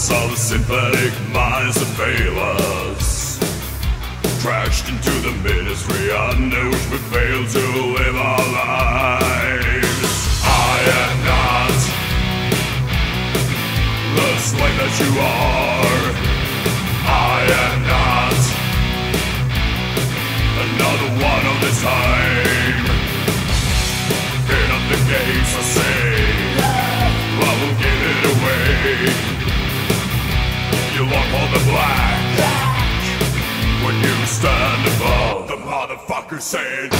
us all the synthetic minds that fail us. Crashed into the ministry on which we failed to live our lives. I am not the slave that you are. I am not another one of this time. Fear not the gates, I say, I will give it away. You look on the black when you stand above the motherfucker saying,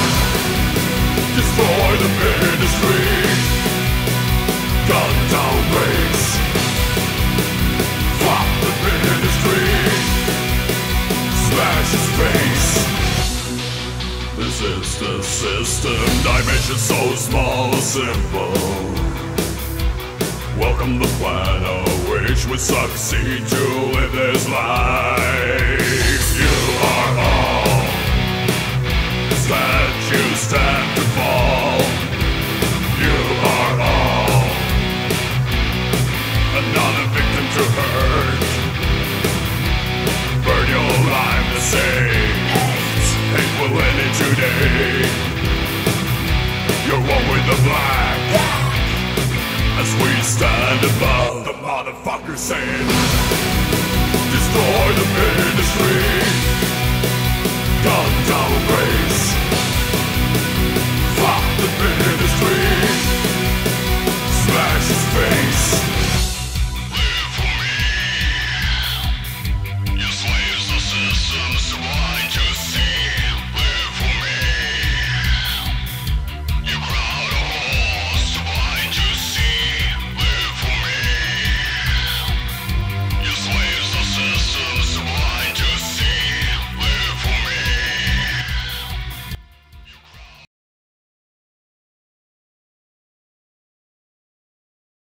destroy the ministry, gun down race, fuck the ministry, smash his face. This is the system, dimension so small and simple. Welcome the plan of which we succeed to live this life. You are all statues stand to fall. You are all another victim to hurt. Burn your life to save. Hate will end it today. You're one with the black as we stand above the motherfucker saying